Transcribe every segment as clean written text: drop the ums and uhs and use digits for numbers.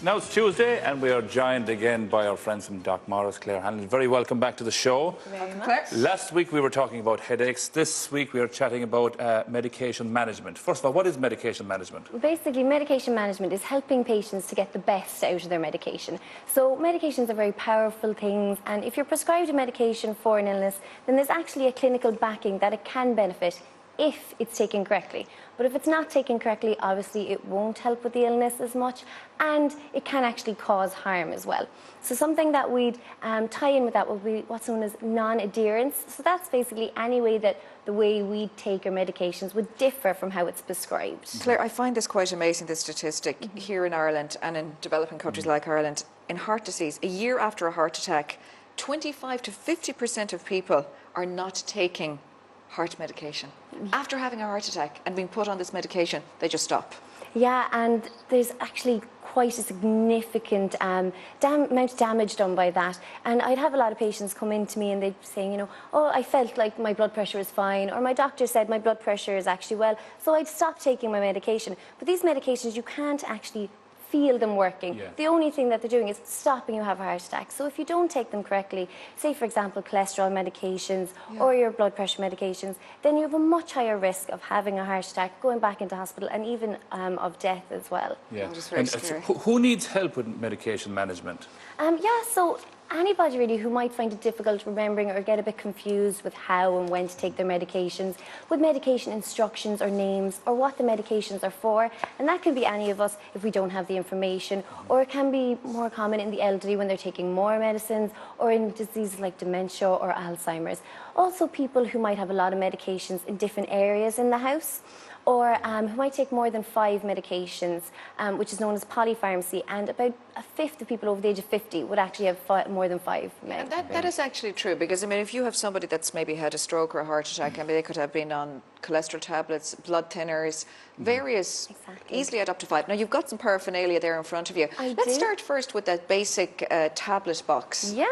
Now it's Tuesday and we are joined again by our friends from DocMorris, Claire Hanlon. Very welcome back to the show. Welcome, Claire. Last week we were talking about headaches. This week we are chatting about medication management. First of all, what is medication management? Well, basically, medication management is helping patients to get the best out of their medication. So medications are very powerful things, and if you're prescribed a medication for an illness, then there's actually a clinical backing that it can benefit if it's taken correctly. But if it's not taken correctly, obviously it won't help with the illness as much, and it can actually cause harm as well. So something that we'd tie in with that would be what's known as non-adherence. So that's basically any way that the way we take our medications would differ from how it's prescribed. Claire, I find this quite amazing, this statistic here in Ireland and in developing countries like Ireland. In heart disease, a year after a heart attack, 25 to 50% of people are not taking heart medication. After having a heart attack and being put on this medication, they just stop. Yeah, and there's actually quite a significant amount of damage done by that. And I'd have a lot of patients come in to me and they'd be saying, you know, oh, I felt like my blood pressure is fine, or my doctor said my blood pressure is actually well, so I'd stop taking my medication. But these medications, you can't actually feel them working. Yeah. The only thing that they're doing is stopping you have a heart attack. So if you don't take them correctly, say for example cholesterol medications or your blood pressure medications, then you have a much higher risk of having a heart attack, going back into hospital, and even of death as well. Yeah. And who needs help with medication management? So anybody really who might find it difficult remembering or get a bit confused with how and when to take their medications, with medication instructions or names or what the medications are for, and that can be any of us if we don't have the information, or it can be more common in the elderly when they're taking more medicines, or in diseases like dementia or Alzheimer's. Also people who might have a lot of medications in different areas in the house, or who might take more than 5 medications, which is known as polypharmacy, and about a fifth of people over the age of 50 would actually have more than 5 medications. That is actually true, because I mean, if you have somebody that's maybe had a stroke or a heart attack, I mean, they could have been on cholesterol tablets, blood thinners, various, easily add up to 5. Now, you've got some paraphernalia there in front of you. Let's start first with that basic tablet box. Yeah,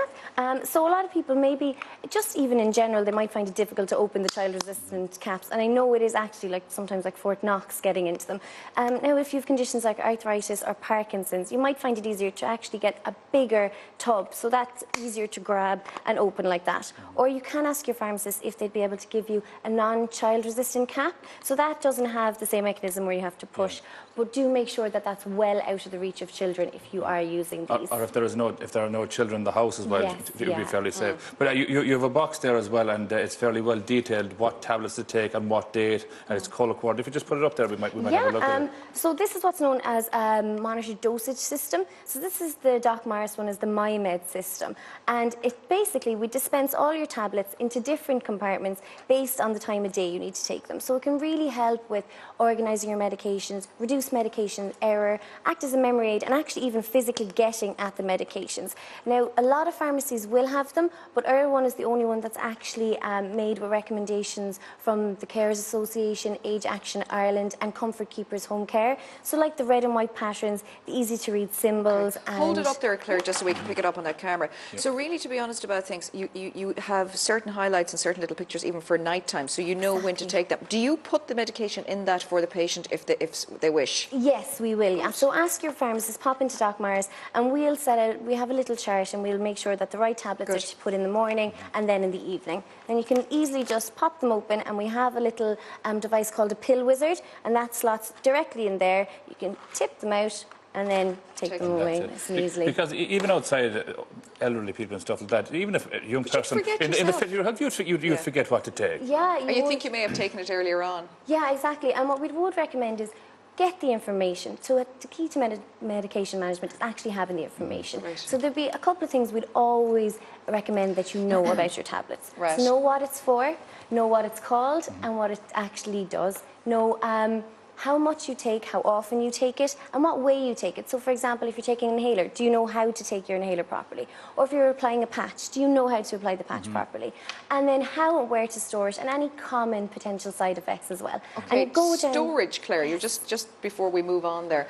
so a lot of people maybe, just even in general, they might find it difficult to open the child-resistant caps, and I know it is actually like sometimes like Fort Knox getting into them. Now, if you have conditions like arthritis or Parkinson's, you might find it easier to actually get a bigger tub, so that's easier to grab and open like that. Or you can ask your pharmacist if they'd be able to give you a non-child resistant cap, so that doesn't have the same mechanism where you have to push, but do make sure that that's well out of the reach of children if you are using these. Or if there are no children in the house as well, yes, it would be fairly safe. But you have a box there as well, and it's fairly well detailed what tablets to take and what date, and it's colour coordinated. If you just put it up there, we might have a look at it. So this is what's known as a monitored dosage system. So this is the DocMorris one, is the MyMed system, and it basically, we dispense all your tablets into different compartments based on the time of day you need to take them. So it can really help with organising your medications, reduce medication error, act as a memory aid, and actually even physically getting at the medications. Now, a lot of pharmacies will have them, but our one is the only one that's actually made with recommendations from the Carers Association, Age Action Ireland, and Comfort Keepers Home Care. So like the red and white patterns, the easy to read symbols. And hold it up there, Claire, just so we can pick it up on that camera. So really, to be honest about things, you have certain highlights and certain little pictures even for nighttime, so you know when to take them. Do you put the medication in that for the patient if they wish? Yes, we will. Yeah. So ask your pharmacist, pop into DocMorris, and we'll set out, we have a little chart, and we'll make sure that the right tablets are to put in the morning and then in the evening. Then you can easily just pop them open, and we have a little device called a pill wizard, and that slots directly in there. You can tip them out and then take them away nice and easily. Because even outside elderly people and stuff like that, even if a young person in the fit of your health, you'd forget what to take. Yeah, you think you may have taken it earlier on. Yeah, exactly. And what we would recommend is get the information. So the key to medication management is actually having the information. So there'd be a couple of things we'd always recommend that you know about your tablets. So know what it's for, know what it's called, and what it actually does. Know how much you take, how often you take it, and what way you take it. So for example, if you're taking an inhaler, do you know how to take your inhaler properly? Or if you're applying a patch, do you know how to apply the patch properly? And then how and where to store it, and any common potential side effects as well. Okay, and go storage, Claire, you just before we move on there,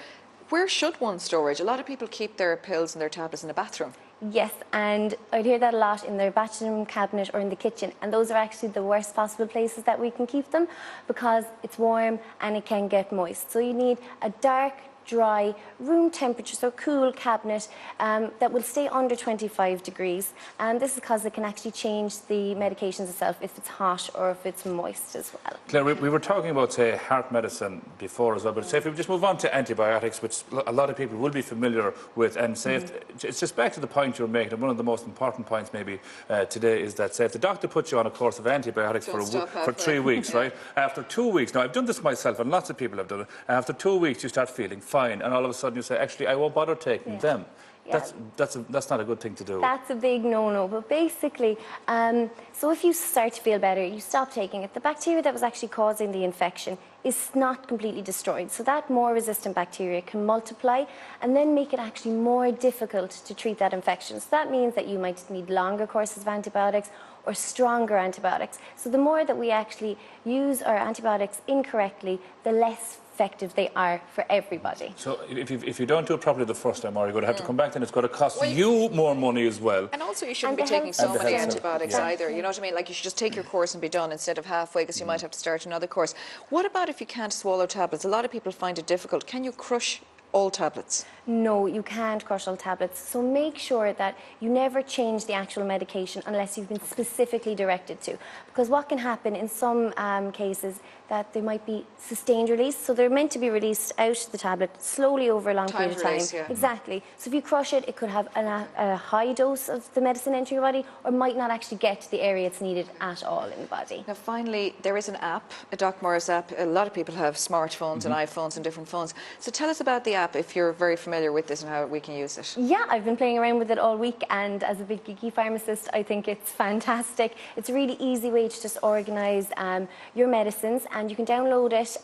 where should one storage? A lot of people keep their pills and their tablets in the bathroom. Yes, and I'd hear that a lot in their bathroom cabinet or in the kitchen, and those are actually the worst possible places that we can keep them because it's warm and it can get moist. So you need a dark, dry, room temperature, so cool cabinet that will stay under 25 degrees. And this is because it can actually change the medications itself if it's hot or if it's moist as well. Claire, we were talking about, say, heart medicine before as well, but say if we just move on to antibiotics, which a lot of people will be familiar with, and say it's just back to the point you're making, and one of the most important points maybe today is that, say, if the doctor puts you on a course of antibiotics for 3 weeks, right? After 2 weeks, now I've done this myself, and lots of people have done it, after 2 weeks you start feeling fine, and all of a sudden you say, actually, I won't bother taking them. Yeah. That's not a good thing to do. That's a big no-no. But basically, so if you start to feel better, you stop taking it. The bacteria that was actually causing the infection is not completely destroyed. So that more resistant bacteria can multiply and then make it actually more difficult to treat that infection. So that means that you might need longer courses of antibiotics or stronger antibiotics. So the more that we actually use our antibiotics incorrectly, the less effective they are for everybody. So if you don't do it properly the first time, or you're going to have to come back, then it's going to cost you more money as well. And also you shouldn't be taking so many antibiotics either. You know what I mean? Like you should just take your course and be done instead of halfway, because you might have to start another course. What about if you can't swallow tablets? A lot of people find it difficult. Can you crush all tablets? No, you can't crush all tablets. So make sure that you never change the actual medication unless you've been specifically directed to. Because what can happen in some cases that there might be sustained release. So they're meant to be released out the tablet slowly over a long period of time. Yeah. Exactly. So if you crush it, it could have a high dose of the medicine entering your body, or might not actually get to the area it's needed at all in the body. Now finally, there is an app, a DocMorris app. A lot of people have smartphones and iPhones and different phones. So tell us about the app if you're very familiar with this and how we can use it. Yeah, I've been playing around with it all week, and as a big geeky pharmacist, I think it's fantastic. It's a really easy way to just organise your medicines, and you can download it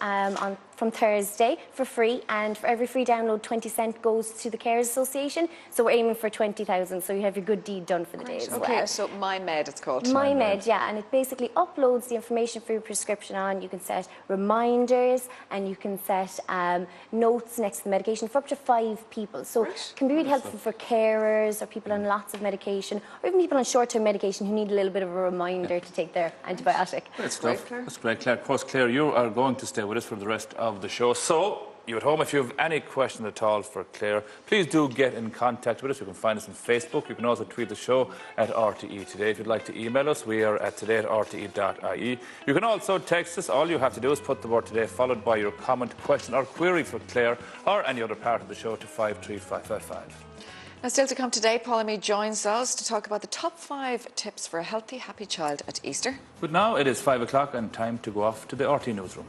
from Thursday for free, and for every free download 20 cents goes to the Carers Association, so we're aiming for 20,000, so you have your good deed done for the day as well. Okay, so MyMed it's called. MyMed, yeah, and it basically uploads the information for your prescription on. You can set reminders and you can set notes next to the medication for up to 5 people, so it can be really helpful for carers or people on lots of medication, or even people on short-term medication who need a little bit of a reminder to take their antibiotic. Great stuff. That's great, Claire. Of course, Claire, you are going to stay with us for the rest of the show. So, you at home, if you have any question at all for Claire, please do get in contact with us. You can find us on Facebook. You can also tweet the show at RTE Today. If you'd like to email us, we are at today@rte.ie. You can also text us. All you have to do is put the word today followed by your comment, question or query for Claire or any other part of the show to 53555. Now, still to come today, Paula Mead joins us to talk about the top 5 tips for a healthy, happy child at Easter. But now it is 5 o'clock and time to go off to the RTE newsroom.